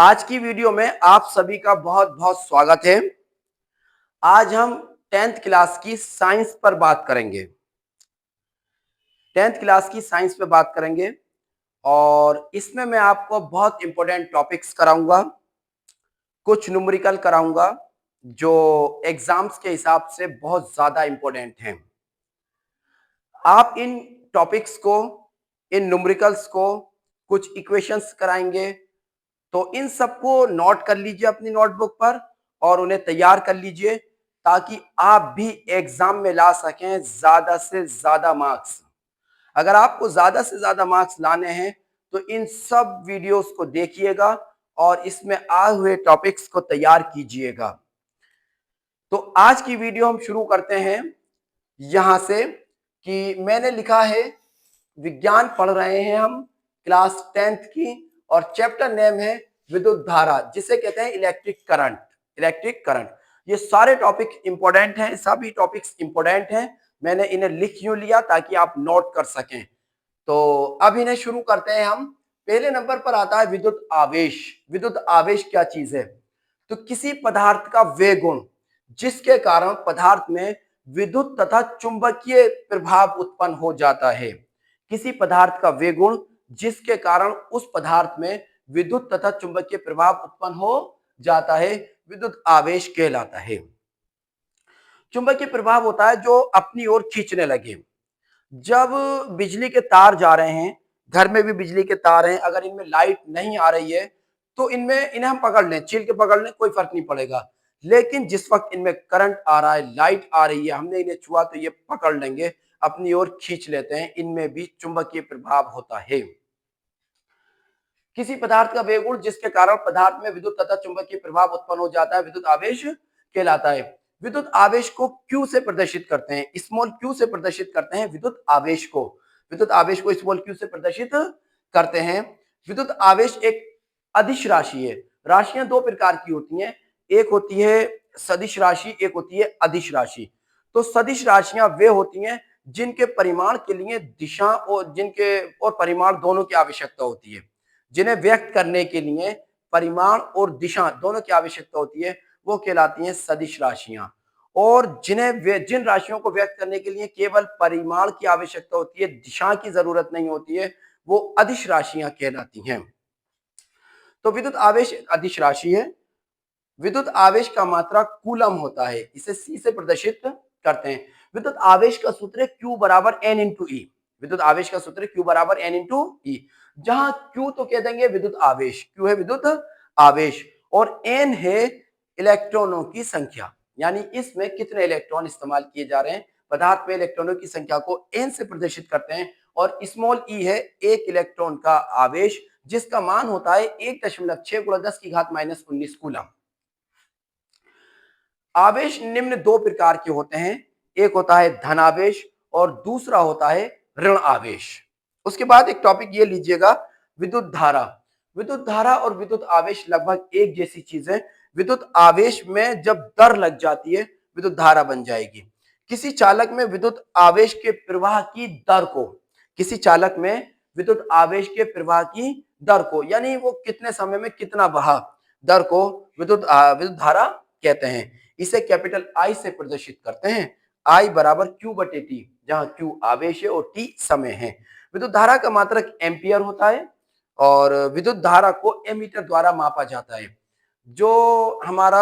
आज की वीडियो में आप सभी का बहुत बहुत स्वागत है। आज हम 10th क्लास की साइंस पर बात करेंगे। 10th क्लास की साइंस पे बात करेंगे और इसमें मैं आपको बहुत इंपॉर्टेंट टॉपिक्स कराऊंगा, कुछ न्यूमेरिकल कराऊंगा जो एग्जाम्स के हिसाब से बहुत ज्यादा इंपॉर्टेंट हैं। आप इन टॉपिक्स को, इन न्यूमेरिकल्स को, कुछ इक्वेशंस कराएंगे, तो इन सबको नोट कर लीजिए अपनी नोटबुक पर और उन्हें तैयार कर लीजिए ताकि आप भी एग्जाम में ला सकें ज्यादा से ज्यादा मार्क्स। अगर आपको ज्यादा से ज्यादा मार्क्स लाने हैं तो इन सब वीडियोस को देखिएगा और इसमें आए हुए टॉपिक्स को तैयार कीजिएगा। तो आज की वीडियो हम शुरू करते हैं यहां से कि मैंने लिखा है विज्ञान पढ़ रहे हैं हम क्लास 10th की और चैप्टर नेम है विद्युत धारा, जिसे कहते हैं इलेक्ट्रिक करंट। इलेक्ट्रिक करंट, ये सारे टॉपिक इंपॉर्टेंट हैं, सभी टॉपिक्स इंपॉर्टेंट हैं। मैंने इन्हें लिख क्यों लिया, ताकि आप नोट कर सकें। तो अब इन्हें शुरू करते हैं हम। पहले नंबर पर आता है विद्युत आवेश। विद्युत आवेश क्या चीज है? तो किसी पदार्थ का वे गुण जिसके कारण पदार्थ में विद्युत तथा चुंबकीय प्रभाव उत्पन्न हो जाता है। किसी पदार्थ का वे गुण जिसके कारण उस पदार्थ में विद्युत तथा चुंबकीय प्रभाव उत्पन्न हो जाता है, विद्युत आवेश कहलाता है। चुंबकीय प्रभाव होता है जो अपनी ओर खींचने लगे। जब बिजली के तार जा रहे हैं, घर में भी बिजली के तार हैं, अगर इनमें लाइट नहीं आ रही है तो इन्हें हम पकड़ लें, छील के पकड़ लें, कोई फर्क नहीं पड़ेगा। लेकिन जिस वक्त इनमें करंट आ रहा है, लाइट आ रही है, हमने इन्हें छुआ तो ये पकड़ लेंगे, अपनी ओर खींच लेते हैं। इनमें भी चुंबकीय प्रभाव होता है। किसी पदार्थ का वेग गुण जिसके कारण पदार्थ में विद्युत तथा चुंबकीय प्रभाव उत्पन्न हो जाता है, विद्युत आवेश कहलाता है। विद्युत आवेश को क्यू से प्रदर्शित करते हैं, स्मॉल क्यू से प्रदर्शित करते हैं विद्युत आवेश को। विद्युत आवेश को स्मॉल क्यू से प्रदर्शित करते हैं। विद्युत आवेश एक अदिश राशि है। राशियां दो प्रकार की होती हैं, एक होती है सदिश राशि, एक होती है अदिश राशि। तो सदिश राशियां वे होती हैं जिनके परिमाण के लिए दिशा और परिमाण दोनों की आवश्यकता होती है। जिन्हें व्यक्त करने के लिए परिमाण और दिशा दोनों की आवश्यकता होती है, वो कहलाती हैं सदिश राशियां। और जिन राशियों को व्यक्त करने के लिए केवल परिमाण की आवश्यकता होती है, दिशा की जरूरत नहीं होती है, वो अदिश राशियां कहलाती हैं। तो विद्युत आवेश एक अदिश राशि है। विद्युत आवेश का मात्रा कूलम होता है, इसे सी से प्रदर्शित करते हैं। विद्युत आवेश का सूत्र है Q बराबर N इंटू ई। विद्युत आवेश का सूत्र है Q बराबर N इंटू ई। जहां Q तो कह देंगे विद्युत आवेश, Q है विद्युत आवेश और N है इलेक्ट्रॉनों की संख्या, यानी इसमें कितने इलेक्ट्रॉन इस्तेमाल किए जा रहे हैं। पदार्थ में इलेक्ट्रॉनों की संख्या को N से प्रदर्शित करते हैं और स्मॉल ई है एक इलेक्ट्रॉन का आवेश, जिसका मान होता है 1.6 × 10⁻⁻19 कूलम। आवेश निम्न दो प्रकार के होते हैं, एक होता है धन आवेश और दूसरा होता है ऋण आवेश। उसके बाद एक टॉपिक ये लीजिएगा, विद्युत धारा। विद्युत धारा और विद्युत आवेश लगभग एक जैसी चीज है। विद्युत आवेश में जब दर लग जाती है, विद्युत धारा बन जाएगी। किसी चालक में विद्युत आवेश के प्रवाह की दर को, किसी चालक में विद्युत आवेश के प्रवाह की दर को, यानी वो कितने समय में कितना बहा, दर को विद्युत धारा कहते हैं। इसे कैपिटल आई से प्रदर्शित करते हैं। आई बराबर क्यू बटे टी, जहां क्यू आवेश है और टी समय है। विद्युत धारा का मात्रक एम्पियर होता है और विद्युत धारा को एमीटर द्वारा मापा जाता है। जो हमारा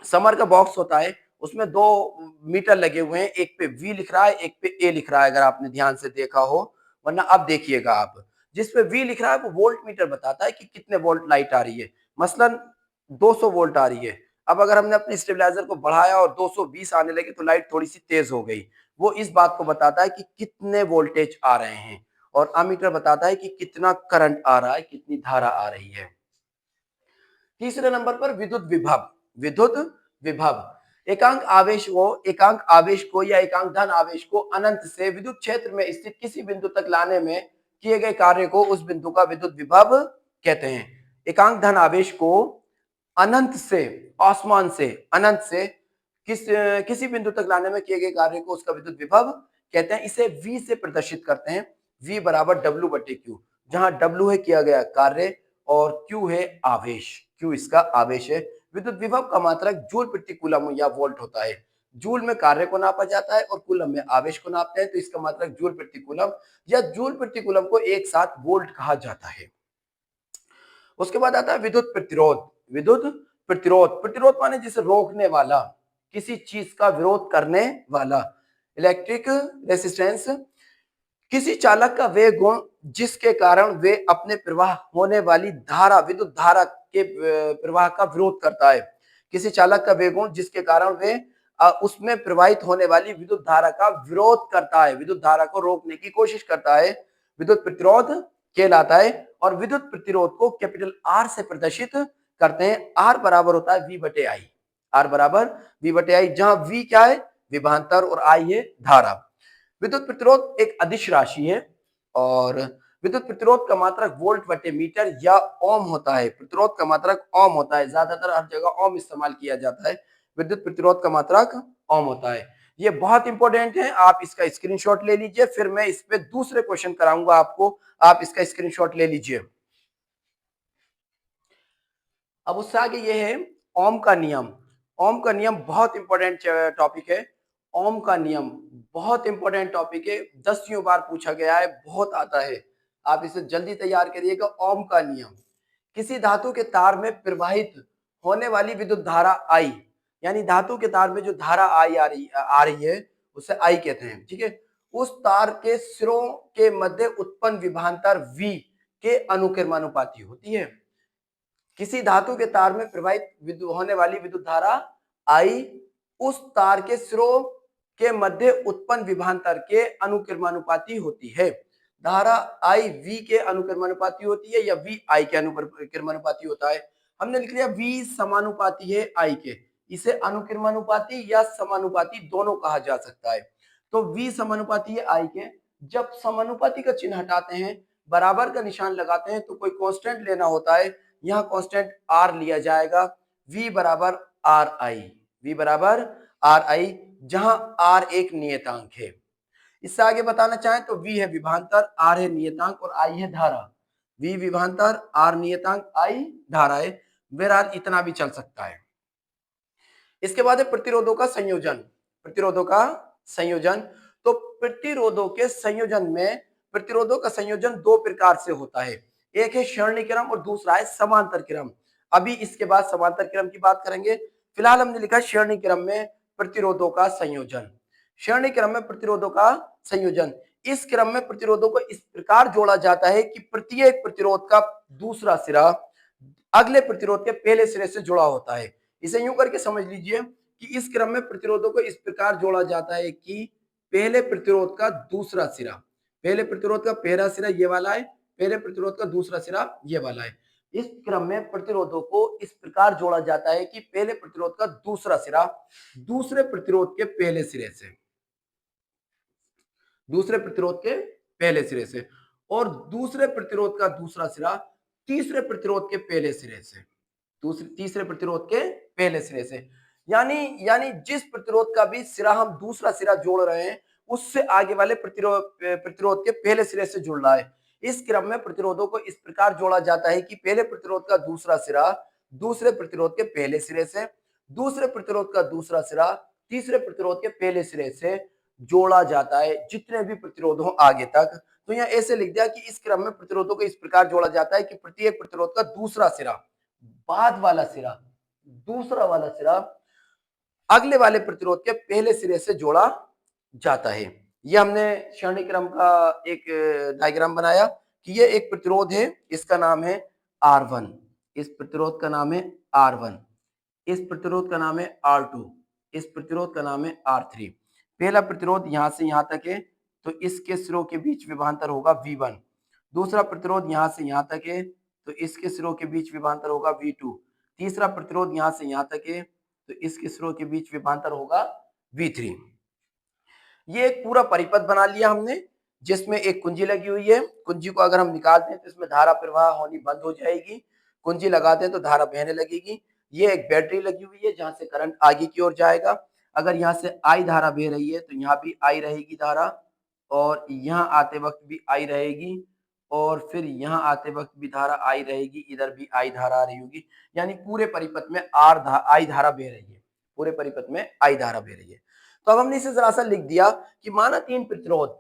समर का बॉक्स होता है उसमें दो मीटर लगे हुए हैं, एक पे वी लिख रहा है, एक पे ए लिख रहा है, अगर आपने ध्यान से देखा हो, वरना अब देखिएगा आप। जिस पे वी लिख रहा है वो वोल्ट मीटर बताता है कि कितने वोल्ट लाइट आ रही है। मसलन 200 वोल्ट आ रही है। अब अगर हमने अपने स्टेबलाइजर को बढ़ाया और 220 आने लगे तो लाइट थोड़ी सी तेज हो गई। वो इस बात को बताता है कि कितने वोल्टेज आ रहे हैं। और अमीटर बताता है कि कितना करंट आ रहा है, कितनी धारा आ रही है। तीसरे नंबर पर विद्युत विभव। विद्युत विभव एकांक आवेश को या एकांक धन आवेश को अनंत से विद्युत क्षेत्र में स्थित किसी बिंदु तक लाने में किए गए कार्य को उस बिंदु का विद्युत विभव कहते हैं। एकांक धन आवेश को अनंत से, आसमान से, अनंत से किसी बिंदु तक लाने में किए गए कार्य को उसका विद्युत विभव कहते हैं। इसे V से प्रदर्शित करते हैं। V बराबर W बटे Q, जहां W है किया गया कार्य और Q है आवेश, Q इसका आवेश है। विद्युत विभव का मात्रक जूल प्रति कूलम या वोल्ट होता है। जूल में कार्य को नापा जाता है और कूलम में आवेश को नापते हैं, तो इसका मात्रक जूल प्रति कूलम या जूल प्रति कूलम को एक साथ वोल्ट कहा जाता है। उसके बाद आता है विद्युत प्रतिरोध। विद्युत प्रतिरोध, प्रतिरोध माने जिसे रोकने वाला, किसी चीज का विरोध करने वाला। इलेक्ट्रिक रेसिस्टेंस, किसी चालक का वे गुण जिसके कारण वे अपने प्रवाह होने वाली धारा, विद्युत धारा के प्रवाह का विरोध करता है। किसी चालक का वे गुण जिसके कारण वे उसमें प्रवाहित होने वाली विद्युत धारा का विरोध करता है, विद्युत धारा को रोकने की कोशिश करता है, विद्युत प्रतिरोध कहलाता है। और विद्युत प्रतिरोध को कैपिटल आर से प्रदर्शित करते हैं। आर बराबर होता है वी बटे आई, आर बराबर वी बटे आई, जहां वी क्या है, विभवांतर, और आई है धारा। विद्युत प्रतिरोध एक अदिश राशि है और विद्युत प्रतिरोध का मात्रक वोल्ट बटे मीटर या ओम होता है। प्रतिरोध का मात्रक ओम होता है, ज्यादातर हर जगह ओम इस्तेमाल किया जाता है। विद्युत प्रतिरोध का मात्रक ओम होता है। ये बहुत इंपॉर्टेंट है, आप इसका स्क्रीनशॉट ले लीजिए, फिर मैं इस पे दूसरे क्वेश्चन कराऊंगा आपको, आप इसका स्क्रीनशॉट ले लीजिए। अब उससे आगे ये है ओम का नियम। ओम का नियम बहुत इंपॉर्टेंट टॉपिक है। ओम का नियम बहुत इंपॉर्टेंट टॉपिक है, 10 बार पूछा गया है, बहुत आता है, आप इसे जल्दी तैयार करिएगा। ओम का नियम, किसी धातु के तार में प्रवाहित होने वाली विद्युत धारा आई, यानी धातु के तार में जो धारा आई आ रही है उसे आई कहते हैं, ठीक है। उस तार के सिरों के मध्य उत्पन्न विभवांतर V के अनुक्रमानुपाती होती है। किसी धातु के तार में प्रवाहित होने वाली विद्युत धारा I उस तार के सिरों के मध्य उत्पन्न विभवांतर के अनुक्रमानुपाती होती है। धारा I V के अनुक्रमानुपाती होती है या V I के अनुक्रमानुपाती होता है। हमने लिख लिया V समानुपाती है I के, इसे अनुक्रमानुपाती या समानुपाती दोनों कहा जा सकता है। तो V समानुपाती है I के। जब समानुपाती का चिन्ह हटाते हैं, बराबर का निशान लगाते हैं, तो कोई कांस्टेंट लेना होता है। यहाँ कांस्टेंट R लिया जाएगा। V बराबर आर आई, V बराबर आर आई, जहां R एक नियतांक है। इससे आगे बताना चाहें तो V है विभवांतर, R है नियतांक और I है धारा। V विभवांतर, R नियतांक, I धारा है। बहरहाल इतना भी चल सकता है। इसके बाद है प्रतिरोधों का संयोजन। प्रतिरोधों का संयोजन, तो प्रतिरोधों के संयोजन में, प्रतिरोधों का संयोजन दो प्रकार से होता है, एक है श्रेणी क्रम और दूसरा है समांतर क्रम। अभी इसके बाद समांतर क्रम की बात करेंगे। फिलहाल हमने लिखा श्रेणी क्रम में प्रतिरोधों का संयोजन। श्रेणी क्रम में प्रतिरोधों का संयोजन, इस क्रम में प्रतिरोधों को इस प्रकार जोड़ा जाता है कि प्रत्येक प्रतिरोध का दूसरा सिरा अगले प्रतिरोध के पहले सिरे से जुड़ा होता है। इसे यूं करके समझ लीजिए कि इस क्रम में प्रतिरोधों को इस प्रकार जोड़ा जाता है कि पहले प्रतिरोध का दूसरा सिरा, पहले प्रतिरोध का पहला सिरा ये वाला है, पहले प्रतिरोध का दूसरा सिरा ये वाला है। इस क्रम में प्रतिरोधों को इस प्रकार जोड़ा जाता है कि पहले प्रतिरोध का दूसरा सिरा दूसरे प्रतिरोध के पहले सिरे से, दूसरे प्रतिरोध के पहले सिरे से, और दूसरे प्रतिरोध का दूसरा सिरा तीसरे प्रतिरोध के पहले सिरे से, तीसरे प्रतिरोध के पहले सिरे से। यानी जिस प्रतिरोध का भी सिरा हम दूसरा सिरा जोड़ रहे हैं, उससे आगे वाले प्रतिरोध के पहले सिरे से जुड़ रहा है। इस क्रम में प्रतिरोधों को इस प्रकार जोड़ा जाता है कि पहले प्रतिरोध का दूसरा सिरा दूसरे प्रतिरोध के पहले सिरे से, दूसरे प्रतिरोध का दूसरा सिरा तीसरे प्रतिरोध के पहले सिरे से जोड़ा जाता है, जितने भी प्रतिरोध हो आगे तक। तो यहाँ ऐसे लिख दिया कि इस क्रम में प्रतिरोधों को इस प्रकार जोड़ा जाता है कि प्रत्येक प्रतिरोध का दूसरा सिरा, बाद वाला सिरा, दूसरा वाला सिरा अगले वाले प्रतिरोध के पहले सिरे से जोड़ा जाता है। ये हमने श्रेणी क्रम का एक डायग्राम बनाया कि ये एक प्रतिरोध है, इसका नाम है R1, इस प्रतिरोध का नाम है R1, इस प्रतिरोध का नाम है R2, इस प्रतिरोध का नाम है R3। पहला प्रतिरोध यहां से यहां तक है, तो इसके सिरों के बीच विभवांतर होगा V1। दूसरा प्रतिरोध यहां से यहां तक है, तो इसके सिरों के बीच विभवांतर होगा V2। तीसरा प्रतिरोध यहां से यहां तक है, तो इसके सिरों के बीच विभवांतर होगा V3। ये एक पूरा परिपथ बना लिया हमने, जिसमें एक कुंजी लगी हुई है। कुंजी को अगर हम निकाल दें तो इसमें धारा प्रवाह होनी बंद हो जाएगी, कुंजी लगा दें तो धारा बहने लगेगी। ये एक बैटरी लगी हुई है जहां से करंट आगे की ओर जाएगा। अगर यहाँ से आई धारा बह रही है तो यहाँ भी आई रहेगी धारा, और यहाँ आते वक्त भी आई रहेगी, और फिर यहाँ आते वक्त भी धारा आई रहेगी, इधर भी आई धारा आ रही होगी, यानी पूरे परिपथ में आई धारा बह रही है, पूरे परिपथ में आई धारा बह रही है। तो अब हमने इसे जरा सा लिख दिया कि माना तीन प्रतिरोध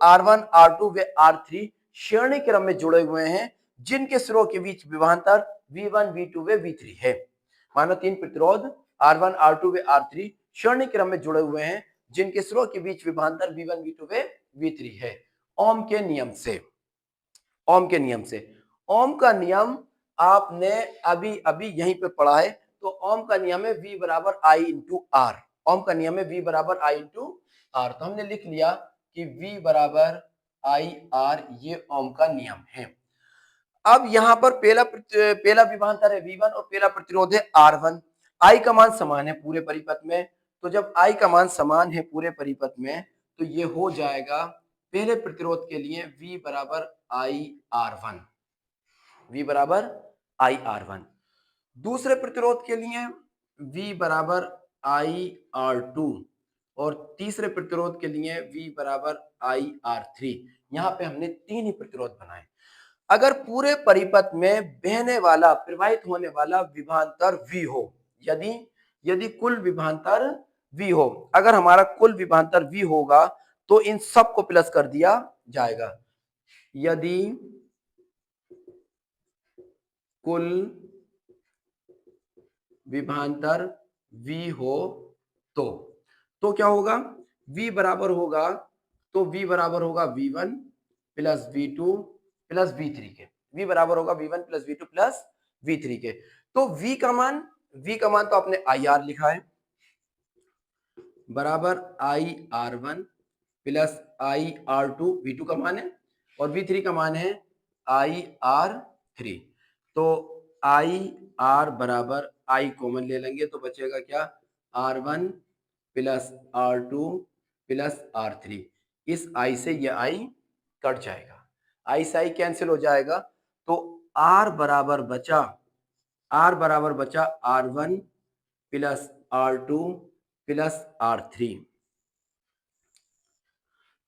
R1, R2 व R3 श्रेणी क्रम में जुड़े हुए हैं, जिनके सिरों के बीच विभवांतर V1, V2 व V3 है। माना तीन प्रतिरोध R1, R2 व R3 श्रेणी क्रम में जुड़े हुए हैं, जिनके सिरों के बीच विभवांतर V1, V2 व V3 है। ओम के नियम से, ओम के नियम से, ओम का नियम आपने अभी अभी यहीं पे पढ़ा है। तो ओम का नियम है V बराबर I इंटू आर। ओम का नियम है V बराबर I इंटू आर। तो हमने लिख लिया कि V बराबर I आर, ये ओम का नियम है। अब यहां पर पहला विभवांतर है V1 और पहला प्रतिरोध है R1। I का मान समान है पूरे परिपथ में, तो जब I का मान समान है पूरे परिपथ में तो ये हो जाएगा पहले प्रतिरोध के लिए V बराबर IR1, V बराबर IR1। दूसरे प्रतिरोध के लिए V बराबर IR2 और तीसरे प्रतिरोध के लिए V बराबर IR3। यहाँ पे हमने तीन ही प्रतिरोध बनाए। अगर पूरे परिपथ में बहने वाला, प्रवाहित होने वाला विभवांतर V हो, यदि कुल विभवांतर V हो, अगर हमारा कुल विभवांतर V होगा तो इन सब को प्लस कर दिया जाएगा। यदि कुल विभवांतर V हो तो क्या होगा? V बराबर होगा V1 plus V2 plus V3 के। V बराबर होगा V1 plus V2 plus V3 के। तो V का मान तो आपने IR लिखा है, बराबर IR1 प्लस IR2, V2 का मान है, और V3 का मान है IR3। तो IR बराबर I कॉमन ले लेंगे तो बचेगा क्या? R1 plus R2 plus R3। इस I से ये I कट जाएगा, I से I कैंसिल हो जाएगा। तो R बराबर बचा R1 plus R2 plus R3।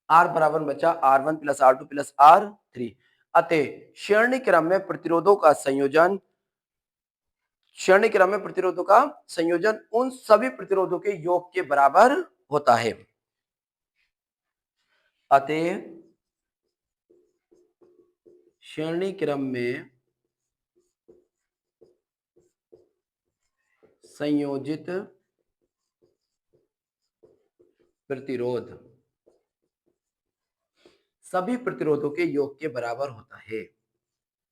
R बराबर बचा R1 plus R2 plus R3। अतः श्रेणी क्रम में प्रतिरोधों का संयोजन उन सभी प्रतिरोधों के योग के बराबर होता है। अतः श्रेणी क्रम में संयोजित प्रतिरोध सभी प्रतिरोधों के योग के बराबर होता है।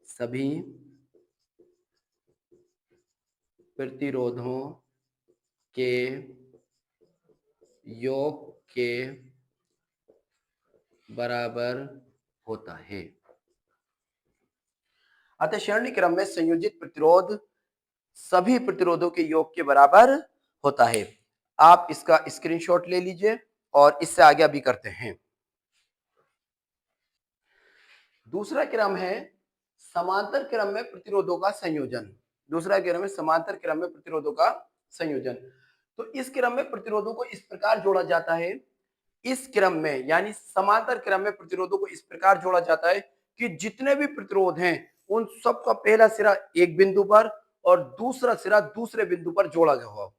सभी प्रतिरोधों के योग के बराबर होता है। अतः श्रेणी क्रम में संयोजित प्रतिरोध सभी प्रतिरोधों के योग के बराबर होता है। आप इसका स्क्रीनशॉट ले लीजिए और इससे आगे अभी करते हैं। दूसरा क्रम है समांतर क्रम में प्रतिरोधों का संयोजन। दूसरा क्रम है समांतर क्रम में प्रतिरोधों का संयोजन। तो इस क्रम में प्रतिरोधों को इस प्रकार जोड़ा जाता है, इस क्रम में यानी समांतर क्रम में प्रतिरोधों को इस प्रकार जोड़ा जाता है कि जितने भी प्रतिरोध हैं उन सबका पहला सिरा एक बिंदु पर और दूसरा सिरा दूसरे बिंदु पर जोड़ा गया हो।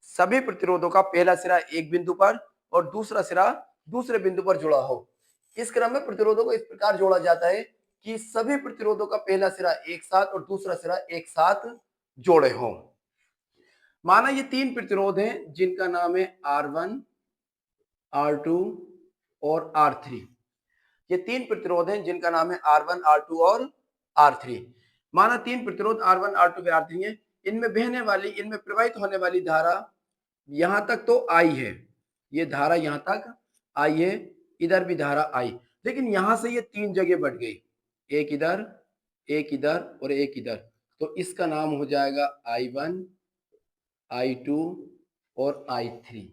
सभी प्रतिरोधों का पहला सिरा एक बिंदु पर और दूसरा सिरा दूसरे बिंदु पर जुड़ा हो। इस क्रम में प्रतिरोधों को इस प्रकार जोड़ा जाता है कि सभी प्रतिरोधों का पहला सिरा एक साथ और दूसरा सिरा एक साथ जोड़े हों। माना ये तीन प्रतिरोध हैं जिनका नाम है R1, R2 और R3। ये तीन प्रतिरोध हैं जिनका नाम है R1, R2 और R3। माना तीन प्रतिरोध R1, R2 व R3 हैं। इनमें प्रवाहित होने वाली धारा यहां तक तो I है, ये धारा यहां तक I है, इधर भी धारा I, लेकिन यहां से ये तीन जगह बढ़ गई, एक इधर और एक इधर। तो इसका नाम हो जाएगा I1, I2 और I3।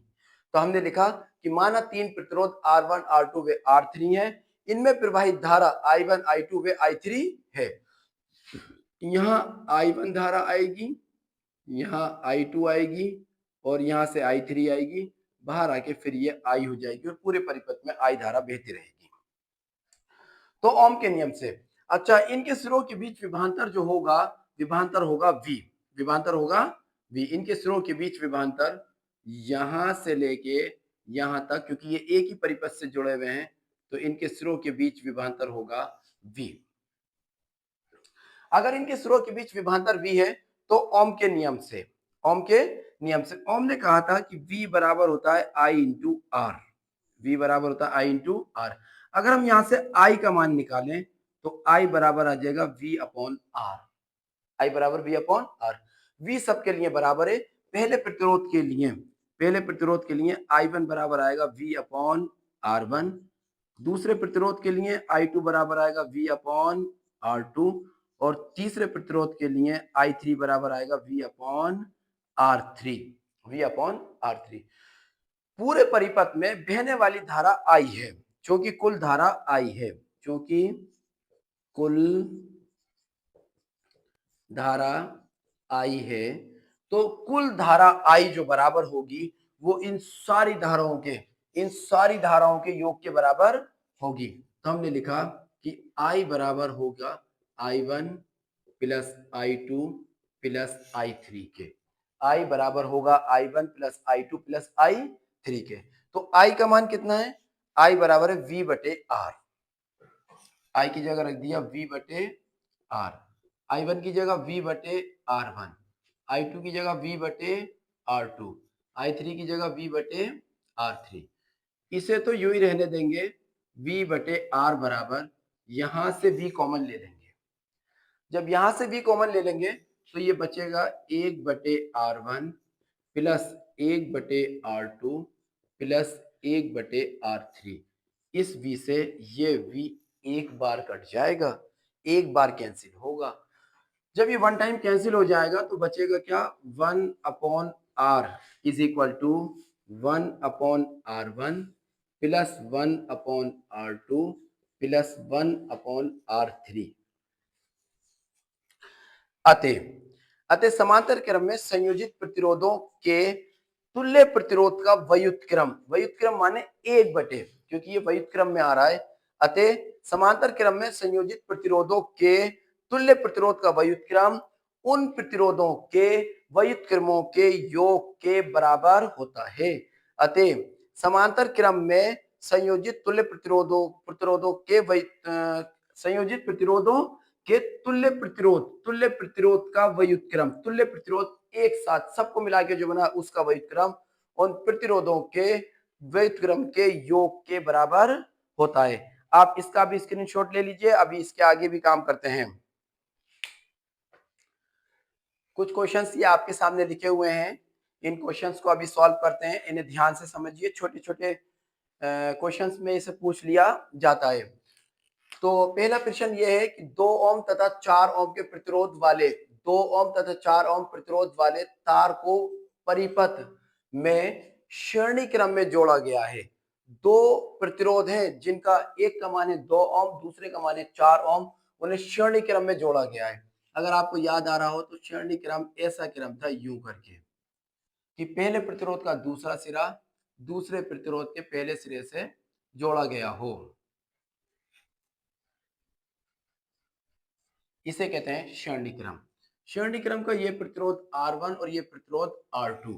तो हमने लिखा कि माना तीन प्रतिरोध R1, R2 व R3 हैं, इनमें प्रवाहित धारा I1, I2 व I3 है। यहाँ I1 धारा आएगी, यहाँ I2 आएगी और यहाँ से I3 आएगी, बाहर आके फिर ये I हो जाएगी और पूरे परिपथ में I धारा बहती रहेगी। तो ओम के नियम से। अच्छा, इनके सिरों के बीच विभवांतर जो होगा, विभवांतर होगा v, विभवांतर होगा v। इनके सिरों के बीच विभवांतर यहां से लेके यहां तक, क्योंकि ये एक ही परिपथ से जुड़े हुए हैं, तो इनके सिरों के बीच विभवांतर होगा v। अगर इनके सिरों के बीच विभवांतर v है तो ओम के नियम से, ओम के नियम से ओम ने कहा था कि v बराबर होता है I इंटू आर, v बराबर होता है I इंटू आर। अगर हम यहां से I का मान निकालें तो I बराबर आ जाएगा v अपॉन आर, I बराबर v अपॉन आर। v सबके लिए बराबर है। पहले प्रतिरोध के लिए, पहले प्रतिरोध के लिए I1 बराबर आएगा v अपॉन R1, दूसरे प्रतिरोध के लिए I2 बराबर आएगा v अपॉन R2, और तीसरे प्रतिरोध के लिए I3 बराबर आएगा v upon R3, v upon R3। पूरे परिपथ में बहने वाली धारा I है, क्योंकि कुल धारा I है, क्योंकि कुल धारा I है, तो कुल धारा I जो बराबर होगी वो इन सारी धाराओं के, इन सारी धाराओं के योग के बराबर होगी। तो हमने लिखा कि I बराबर होगा I1 plus I2 plus I3 के। I बराबर होगा I1 plus I2 plus I3 के। तो I का मान कितना है? I बराबर है V बटे R। I की जगह रख दिया V बटे R, I1 की जगह V बटे R1, I2 की जगह V बटे R2, I3 की जगह V बटे R3। इसे तो यूं ही रहने देंगे, V बटे R बराबर, यहां से V कॉमन ले लेंगे। जब यहां से V कॉमन ले लेंगे तो ये बचेगा 1 बटे R1 प्लस 1 बटे R2 प्लस 1 बटे R3। इस V से ये V एक बार कट जाएगा, एक बार कैंसिल होगा। जब ये वन टाइम कैंसिल हो जाएगा तो बचेगा क्या? 1 upon R is equal to 1 upon R1 plus 1 upon R2 plus 1 upon R3। अतः समांतर क्रम में संयोजित प्रतिरोधों के तुल्य प्रतिरोध का व्युत्क्रम, व्युत्क्रम माने एक बटे, क्योंकि ये व्युत्क्रम में आ रहा है, अतः समांतर क्रम में संयोजित प्रतिरोधों के तुल्य प्रतिरोध का व्युत्क्रम उन प्रतिरोधों के व्युत्क्रमों के योग के बराबर होता है। अतः समांतर क्रम में संयोजित तुल्य प्रतिरोधों के संयोजित प्रतिरोधों के तुल्य प्रतिरोध का व्युत्क्रम, तुल्य प्रतिरोध एक साथ सबको मिला के जो बना उसका व्युत्क्रम उन प्रतिरोधों के व्युत्क्रम के योग के बराबर होता है। आप इसका भी स्क्रीनशॉट ले लीजिए, अभी इसके आगे भी काम करते हैं। कुछ क्वेश्चंस ये आपके सामने लिखे हुए हैं, इन क्वेश्चंस को अभी सॉल्व करते हैं, इन्हें ध्यान से समझिए। छोटे छोटे क्वेश्चंस में इसे पूछ लिया जाता है। तो पहला प्रश्न ये है कि 2 ओम तथा 4 ओम के प्रतिरोध वाले, 2 ओम तथा 4 ओम प्रतिरोध वाले तार को परिपथ में श्रेणी क्रम में जोड़ा गया है। दो प्रतिरोध हैं जिनका एक का मान है 2 ओम, दूसरे का मान है 4 ओम, उन्हें श्रेणी क्रम में जोड़ा गया है। अगर आपको याद आ रहा हो तो श्रेणी क्रम ऐसा क्रम था यूं करके कि पहले प्रतिरोध का दूसरा सिरा दूसरे प्रतिरोध के पहले सिरे से जोड़ा गया हो, इसे कहते हैं श्रेणी क्रम। श्रेणी क्रम का ये प्रतिरोध R1 और ये प्रतिरोध R2।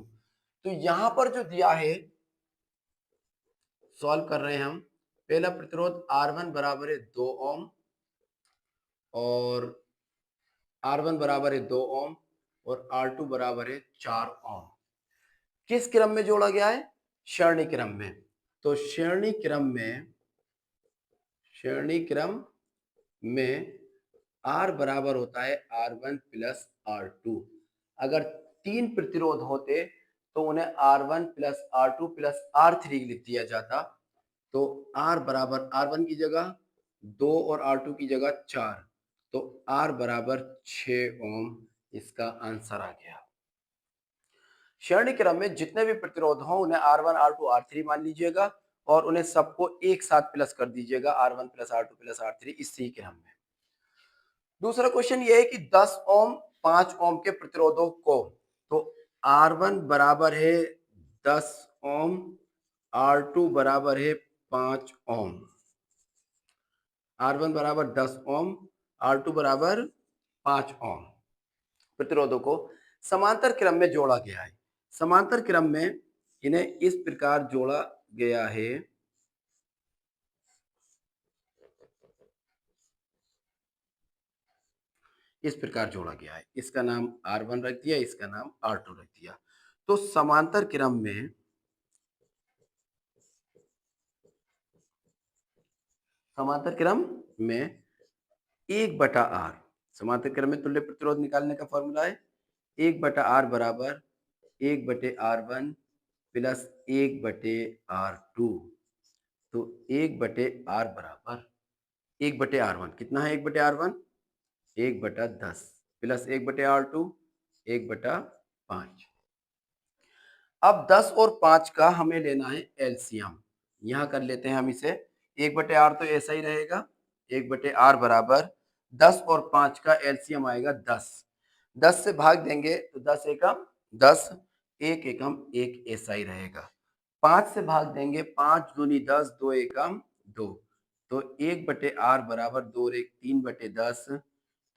तो यहां पर जो दिया है, सॉल्व कर रहे हैं हम। पहला प्रतिरोध R1 बराबर है 2 ओम और R1 बराबर है 2 ओम और R2 बराबर है 4 ओम। किस क्रम में जोड़ा गया है? श्रेणी क्रम में। तो श्रेणी क्रम में R बराबर होता है R1 प्लस R2। अगर 3 प्रतिरोध होते तो उन्हें R1 plus R2 plus R3 लिख दिया जाता। तो R बराबर R1 की जगह 2 और R2 की जगह 4, तो R बराबर 6 ओम इसका आंसर आ गया। श्रेणी क्रम में जितने भी प्रतिरोध हों उन्हें R1, R2, R3 मान लीजिएगा और उन्हें सबको एक साथ प्लस कर दीजिएगा, R1 plus R2 plus R3 इसी क्रम में। दूसरा क्वेश्चन ये है कि 10 ओम 5 ओम के प्रतिरोधों को, तो R1 बराबर है 10 ओम, R2 बराबर है 5 ओम। R1 बराबर 10 ओम, R2 बराबर 5 ओम। प्रतिरोधों को समांतर क्रम में जोड़ा गया है। समांतर क्रम में इन्हें इस प्रकार जोड़ा गया है, इस प्रकार जोड़ा गया है। इसका नाम R1 रख दिया, इसका नाम R2 रख दिया। तो समांतर क्रम में एक बटा आर, समांतर क्रम में तुल्य प्रतिरोध निकालने का फॉर्मूला है 1/R बराबर 1/R1 प्लस 1/R2। तो 1/R बराबर 1/R1 कितना है? 1/R1 1/10 plus 1/R2 1/5। अब 10 और 5 का हमें लेना है एलसीएम। यहाँ कर लेते हैं हम इसे। 1/R तो ऐसा ही रहेगा, 1/R बराबर 10 और 5 का एलसीएम आएगा 10। 10 से भाग देंगे तो 10 एकम 10, 1 एकम 1 ऐसा ही रहेगा। 5 से भाग देंगे 5 दूनी 10, 2 एकम 2। तो 1/R बराबर 2 और 1 3/10।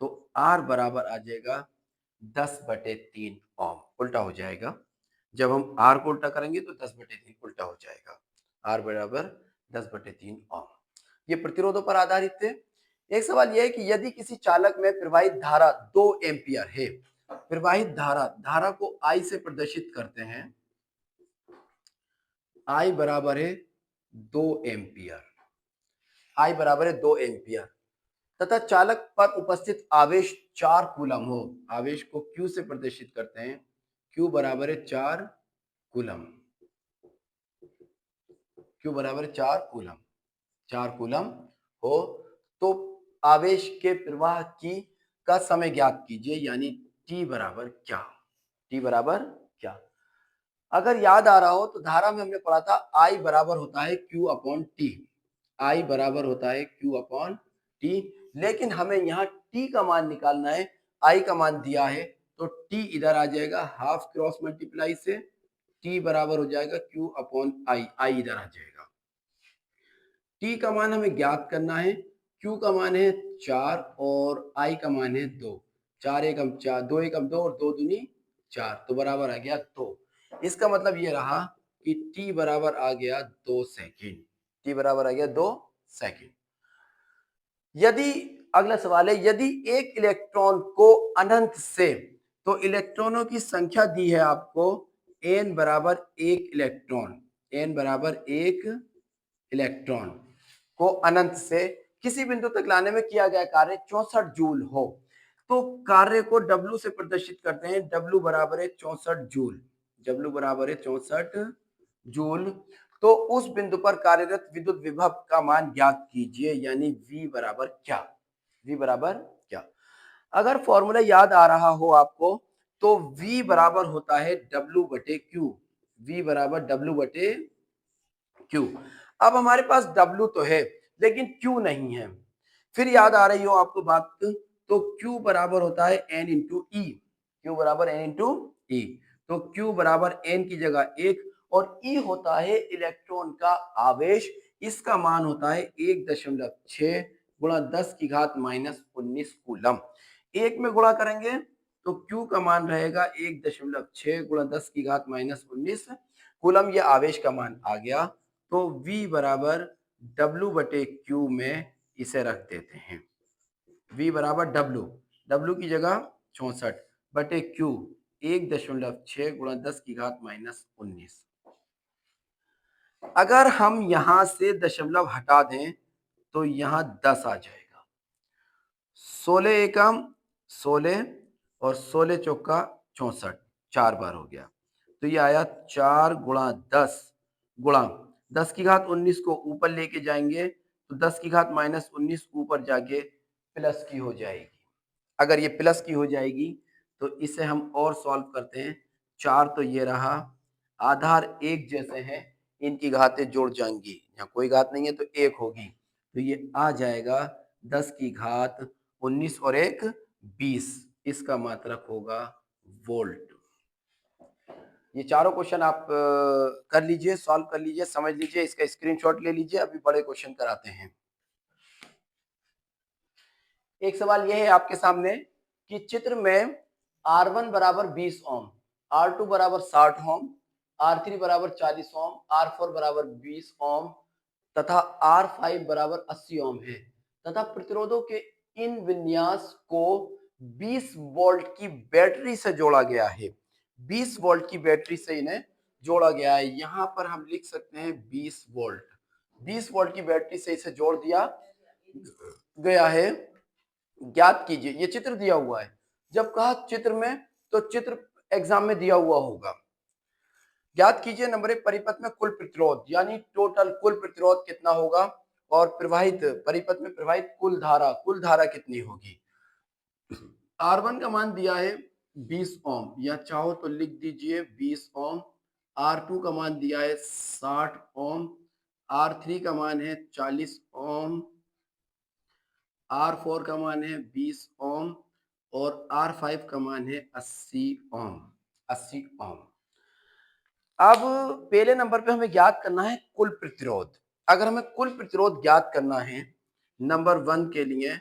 तो R बराबर आ जाएगा 10/3 ओम। उल्टा हो जाएगा, जब हम R को उल्टा करेंगे तो 10/3 उल्टा हो जाएगा। R बराबर 10/3 ओम। ये प्रतिरोधों पर आधारित थे। एक सवाल यह है कि यदि किसी चालक में प्रवाहित धारा 2 एम्पियर है, प्रवाहित धारा को I से प्रदर्शित करते हैं, I बराबर है 2 एम्पियर, I बराबर है 2 एम्पियर तथा चालक पर उपस्थित आवेश 4 कूलम हो। आवेश को Q से प्रदर्शित करते हैं, Q बराबर है 4 कूलम, Q बराबर 4 कूलम, 4 कूलम हो तो आवेश के प्रवाह की का समय ज्ञात कीजिए, यानी T बराबर क्या? T बराबर क्या? अगर याद आ रहा हो तो धारा में हमने पढ़ा था I बराबर होता है Q अपॉन T, I बराबर होता है Q अपॉन T। लेकिन हमें यहाँ T का मान निकालना है, I का मान दिया है तो T इधर आ जाएगा हाफ क्रॉस मल्टीप्लाई से, T बराबर हो जाएगा Q अपॉन I इधर आ जाएगा। T का मान हमें ज्ञात करना है, Q का मान है 4 और I का मान है 2। 4 एकम 4, 2 एकम 2 और 2 दूनी 4, तो बराबर आ गया 2। इसका मतलब ये रहा कि T बराबर आ गया 2 सेकेंड। T बराबर आ गया 2 सेकेंड। यदि अगला सवाल है, यदि एक इलेक्ट्रॉन को अनंत से, तो इलेक्ट्रॉनों की संख्या दी है आपको n बराबर 1 इलेक्ट्रॉन, n बराबर 1 इलेक्ट्रॉन को अनंत से किसी बिंदु तक लाने में किया गया कार्य 64 जूल हो, तो कार्य को W से प्रदर्शित करते हैं। W बराबर है 64 जूल, W बराबर है 64 जूल। तो उस बिंदु पर कार्यरत विद्युत विभव का मान ज्ञात कीजिए, यानी V बराबर क्या? V बराबर क्या? अगर फॉर्मूला याद आ रहा हो आपको तो V बराबर होता है W बटे Q, V बराबर W बटे Q। अब हमारे पास W तो है लेकिन Q नहीं है। फिर याद आ रही हो आपको बात, तो Q बराबर होता है N इंटू ई, Q बराबर N इंटू ई। तो Q बराबर N की जगह 1 और E होता है इलेक्ट्रॉन का आवेश। इसका मान होता है 1.6 गुणा 10 की घात -19 कूलम। 1 में गुणा करेंगे तो Q का मान रहेगा 1.6 गुणा 10 की घात -19 कूलम। ये आवेश का मान आ गया। तो V बराबर W बटे Q में इसे रख देते हैं। V बराबर W की जगह 64 बटे Q 1.6 गुणा 10 की घात -19। अगर हम यहां से दशमलव हटा दें तो यहां 10 आ जाएगा। 16 एकम 16 और 16 चौका 64, 4 बार हो गया। तो ये आया 4 गुणा 10 गुणा 10 की घात 19 को ऊपर लेके जाएंगे तो 10 की घात -19 ऊपर जाके प्लस की हो जाएगी। अगर ये प्लस की हो जाएगी तो इसे हम और सॉल्व करते हैं। 4 तो ये रहा, आधार एक जैसे हैं, इनकी घातें जुड़ जाएंगी, यहाँ कोई घात नहीं है तो 1 होगी। तो ये आ जाएगा 10 की घात 19 और 1 20, इसका मात्रक होगा वोल्ट। ये चारों क्वेश्चन आप कर लीजिए, सॉल्व कर लीजिए, समझ लीजिए, इसका स्क्रीनशॉट ले लीजिए। अभी बड़े क्वेश्चन कराते हैं। एक सवाल यह है आपके सामने कि चित्र में R1 बराबर 20 ओम, R2 बराबर 60 ओम, R3 बराबर 40 ओम, R4 बराबर 20 ओम तथा R5 बराबर 80 ओम है तथा प्रतिरोधों के इन विन्यास को 20 वोल्ट की बैटरी से जोड़ा गया है। 20 वोल्ट की बैटरी से इन्हें जोड़ा गया है। यहां पर हम लिख सकते हैं 20 वोल्ट। 20 वोल्ट की बैटरी से इसे जोड़ दिया गया है। ज्ञात कीजिए, ये चित्र दिया हुआ है। जब कहा चित्र में तो चित्र एग्जाम में दिया हुआ होगा। ज्ञात कीजिए नंबर 1 परिपथ में कुल प्रतिरोध, यानी टोटल कुल प्रतिरोध कितना होगा और प्रवाहित परिपथ में प्रवाहित कुल धारा कितनी होगी। R1 का मान दिया है 20 ओम, या चाहो तो लिख दीजिए 20 ओम। R2 का मान दिया है 60 ओम, R3 का मान है 40 ओम, R4 का मान है 20 ओम और R5 का मान है 80 ओम। 80 ओम। अब पहले नंबर पे हमें ज्ञात करना है कुल प्रतिरोध। अगर हमें कुल प्रतिरोध ज्ञात करना है नंबर 1 के लिए,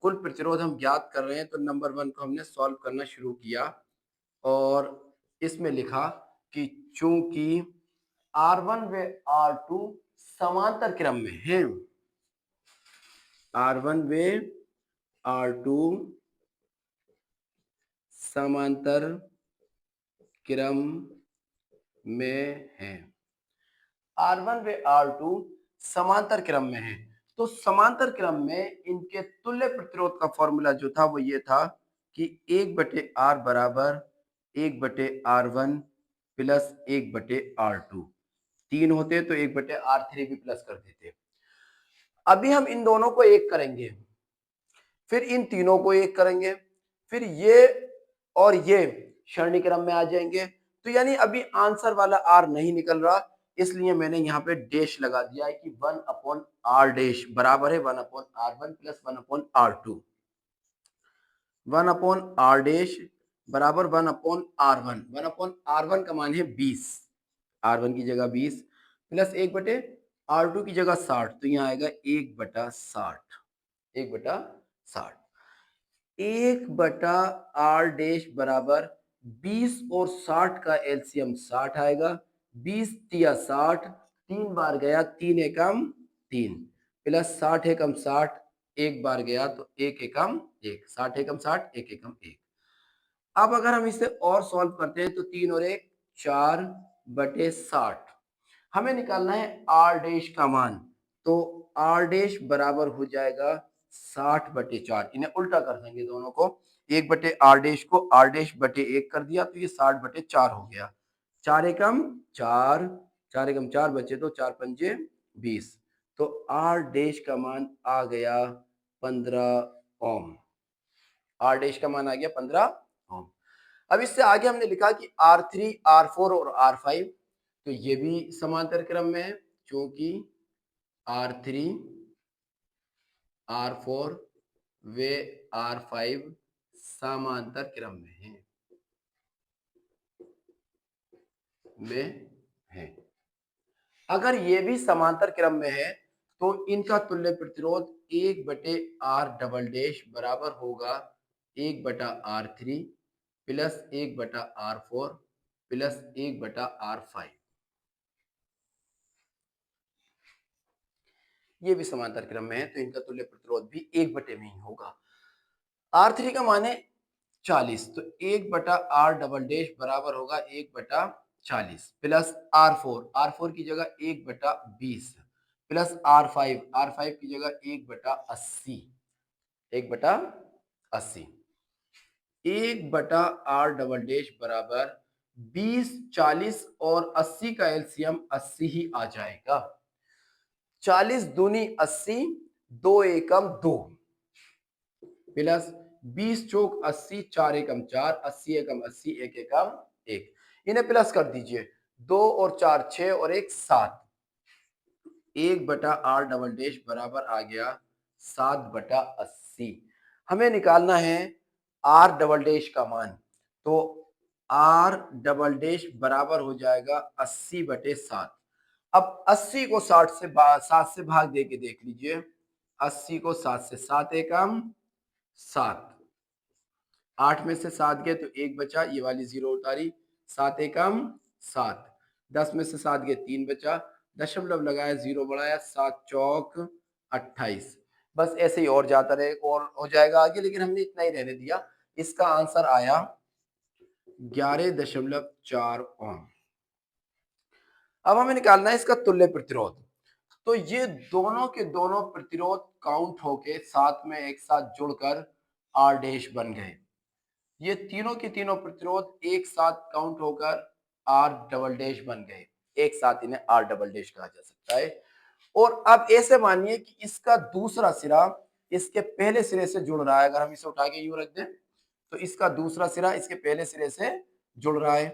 कुल प्रतिरोध हम ज्ञात कर रहे हैं, तो नंबर 1 को हमने सॉल्व करना शुरू किया और इसमें लिखा कि चूंकि R1 व R2 समांतर क्रम में हैं, R1 व R2 समांतर क्रम में हैं, R1 व R2 समांतर क्रम में है, तो समांतर क्रम में इनके तुल्य प्रतिरोध का फॉर्मूला जो था वो ये था कि 1/R बराबर 1/R1 प्लस 1/R2। 3 होते तो 1/R3 भी प्लस कर देते। अभी हम इन दोनों को एक करेंगे, फिर इन तीनों को एक करेंगे, फिर ये और ये श्रेणी क्रम में आ जाएंगे। तो यानी अभी आंसर वाला R नहीं निकल रहा, इसलिए मैंने यहाँ पे डैश लगा दिया है कि 1/R डैश बराबर है 1/R1 plus 1/R2। 1/R dash बराबर 1/R1। 1/R1 का मान है 20, R1 की जगह 20 प्लस 1/R2 की जगह 60, तो यहाँ आएगा 1/60। 1/60। 1/R डैश बराबर 20 और 60 का एलसीएम 60 आएगा। 20 तिया 60, 3 बार गया 3 एकम 3 प्लस 60 एकम 60, एक बार गया तो 1 एकम 1, 60 एकम 60, 1 एकम 1। अब अगर हम इसे और सॉल्व करते हैं तो 3 और 1 4/60। हमें निकालना है R डैश का मान, तो R डैश बराबर हो जाएगा 60/4। इन्हें उल्टा कर देंगे दोनों को, 1/R डैश को R डैश बटे 1 कर दिया तो ये 60/4 हो गया। 4 एकम 4, 4 एकम 4 बचे तो 4 पंजे 20, तो R डैश का मान आ गया 15 ओम। R डैश का मान आ गया 15 ओम। अब इससे आगे हमने लिखा कि R3, R4 और R5, तो ये भी समांतर क्रम में है, क्योंकि R3, R4 व R5 समांतर क्रम में है। अगर ये भी समांतर क्रम में है तो इनका तुल्य प्रतिरोध 1/R डबल डैश बराबर होगा 1/R3 plus 1/R4 plus 1/R5। ये भी समांतर क्रम में है तो इनका तुल्य प्रतिरोध भी 1/में ही होगा। R3 का मान है 40, तो 1/R डबल डैश बराबर होगा 1/40 प्लस R4 की जगह 1/20 प्लस R5 की जगह 1/80। 1/80। 1/R डबल डैश बराबर 20, 40 और 80 का एलसीएम 80 ही आ जाएगा। 40 दूनी 80, 2 एकम 2 प्लस 20 चौक 80, 4 एकम 4, 80 एकम 80, 1 एकम 1। इन्हें प्लस कर दीजिए, 2 और 4 6 और 1 7। 1/R डबल डैश बराबर आ गया 7/80। हमें निकालना है R डबल डैश का मान, तो R डबल डैश बराबर हो जाएगा 80/7। अब 80 को 7 से भाग दे के देख लीजिए। 80 को 7 से 7 एकम 7। 8 में से 7 गए तो 1 बचा, ये वाली 0 उतारी, 7 एकम 7। 10 में से 7 गए 3 बचा, दशमलव लगाया 0 बढ़ाया, 7 चौक 28। बस ऐसे ही और जाता रहे और हो जाएगा आगे, लेकिन हमने इतना ही रहने दिया। इसका आंसर आया 11.4 ओम। अब हमें निकालना है इसका तुल्य प्रतिरोध। तो ये दोनों के दोनों प्रतिरोध काउंट होके साथ में एक साथ जुड़कर आर डैश बन गए। ये तीनों के तीनों प्रतिरोध एक साथ काउंट होकर आर डबल डैश बन गए। एक साथ इन्हें आर डबल डैश कहा जा सकता है। और अब ऐसे मानिए कि इसका दूसरा सिरा इसके पहले सिरे से जुड़ रहा है। अगर हम इसे उठा के यूं रख दें तो इसका दूसरा सिरा इसके पहले सिरे से जुड़ रहा है।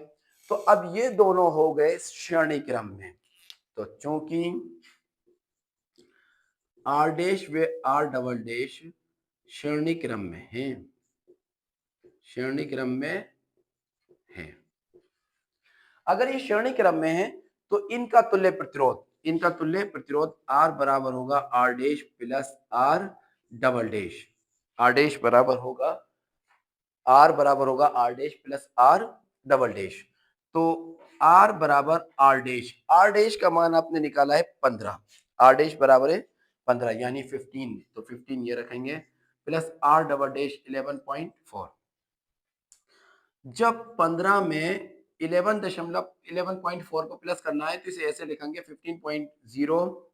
तो अब ये दोनों हो गए श्रेणी क्रम में। तो चूंकि आर डैश व आर डबल डैश श्रेणी क्रम में है, श्रेणी क्रम में है, अगर ये श्रेणी क्रम में है तो इनका तुल्य प्रतिरोध आर बराबर होगा R dash plus R double dash. R dash बराबर होगा R dash plus R double dash. तो आर बराबर आर डैश का मान आपने निकाला है 15। आर डैश बराबर है 15 यानी 15, तो 15 ये रखेंगे प्लस आर डबल डैश 11.4। जब 15 में 11.4 को प्लस करना है तो इसे ऐसे लिखेंगे 15.0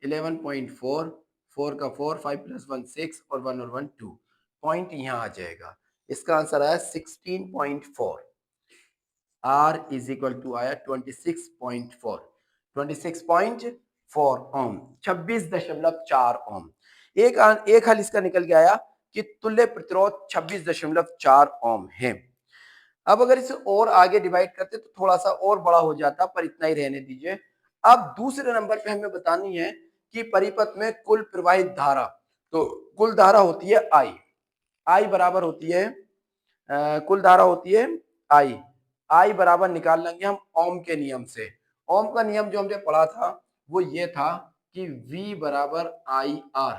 11.4 4 का 4 5 प्लस 1 6 और 1 और 1 2 पॉइंट यहाँ आ जाएगा। इसका आंसर आया 16.4। R इज इक्वल टू आया 26.4 ओम 26.4 ओम। एक हल इसका निकल के आया कि तुल्य प्रतिरोध 26.4 ओम है। अब अगर इसे और आगे डिवाइड करते तो थोड़ा सा और बड़ा हो जाता, पर इतना ही रहने दीजिए। अब दूसरे नंबर पे हमें बतानी है कि परिपथ में कुल प्रवाहित धारा। तो कुल धारा होती है आई बराबर होती है कुल धारा होती है आई बराबर निकाल लेंगे हम ओम के नियम से। ओम का नियम जो हमने पढ़ा था वो ये था कि V बराबर आई आर,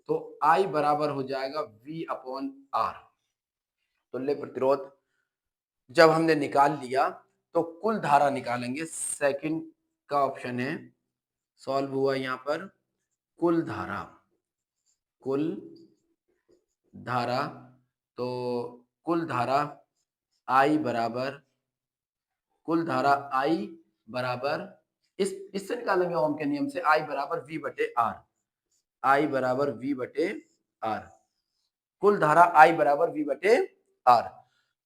तो आई बराबर हो जाएगा V अपॉन आर। तुल्य प्रतिरोध जब हमने निकाल लिया तो कुल धारा निकालेंगे। सेकंड का ऑप्शन है, सॉल्व हुआ यहाँ पर कुल धारा तो कुल धारा आई बराबर इससे निकालेंगे ओम के नियम से आई बराबर V बटे आर। कुल धारा आई बराबर V बटे आर।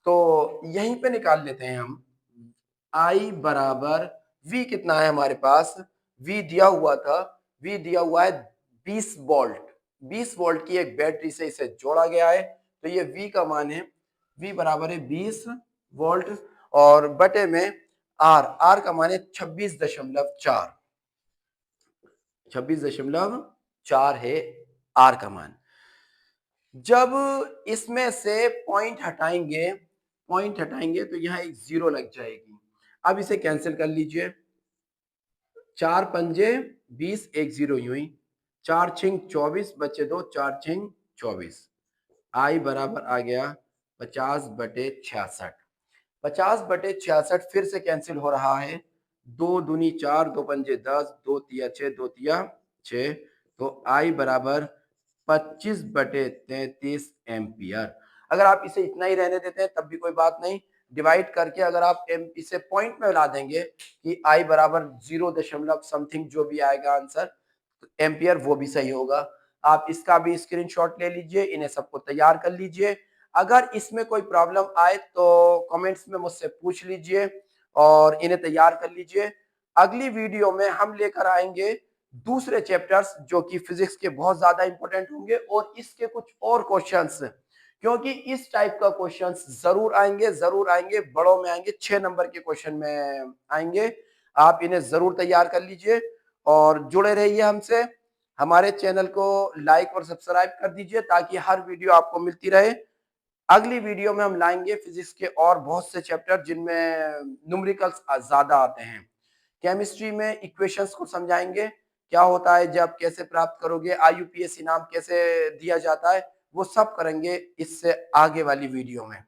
तो यहीं पे निकाल लेते हैं हम। आई बराबर V कितना है हमारे पास, V दिया हुआ है 20 वोल्ट। 20 वोल्ट की एक बैटरी से इसे जोड़ा गया है, तो ये V का मान है, V बराबर है 20 वोल्ट और बटे में R का मान है 26.4 है R का मान। जब इसमें से पॉइंट हटाएंगे तो यहाँ एक 0 लग जाएगी। अब इसे कैंसिल कर लीजिए, 4 पंजे 20 एक 0 यूं ही, 4 छिंग 24 बचे 2, 4 छिंग 24। आई बराबर आ गया 50/66। 50/66 फिर से कैंसिल हो रहा है, 2 दूनी 4 2 पंजे 10 2 तिया 6 2 तिया 6, तो आई बराबर 25/33 एम्पियर। अगर आप इसे इतना ही रहने देते हैं तब भी कोई बात नहीं, डिवाइड करके अगर आप इसे पॉइंट में ला देंगे कि आई बराबर 0 दशमलव समथिंग जो भी आएगा आंसर एम्पियर, वो भी सही होगा। आप इसका भी स्क्रीनशॉट ले लीजिए, इन्हें सबको तैयार कर लीजिए। अगर इसमें कोई प्रॉब्लम आए तो कमेंट्स में मुझसे पूछ लीजिए और इन्हें तैयार कर लीजिए। अगली वीडियो में हम लेकर आएंगे दूसरे चैप्टर्स जो कि फिजिक्स के बहुत ज्यादा इंपॉर्टेंट होंगे और इसके कुछ और क्वेश्चंस, क्योंकि इस टाइप का क्वेश्चंस जरूर आएंगे, बड़ों में आएंगे, 6 नंबर के क्वेश्चन में आएंगे। आप इन्हें जरूर तैयार कर लीजिए और जुड़े रहिए हमसे। हमारे चैनल को लाइक और सब्सक्राइब कर दीजिए ताकि हर वीडियो आपको मिलती रहे। अगली वीडियो में हम लाएंगे फिजिक्स के और बहुत से चैप्टर जिनमें न्यूमेरिकल्स ज्यादा आते हैं। केमिस्ट्री में इक्वेशंस को समझाएंगे, क्या होता है जब, कैसे प्राप्त करोगे, IUPAC नाम कैसे दिया जाता है, वो सब करेंगे इससे आगे वाली वीडियो में।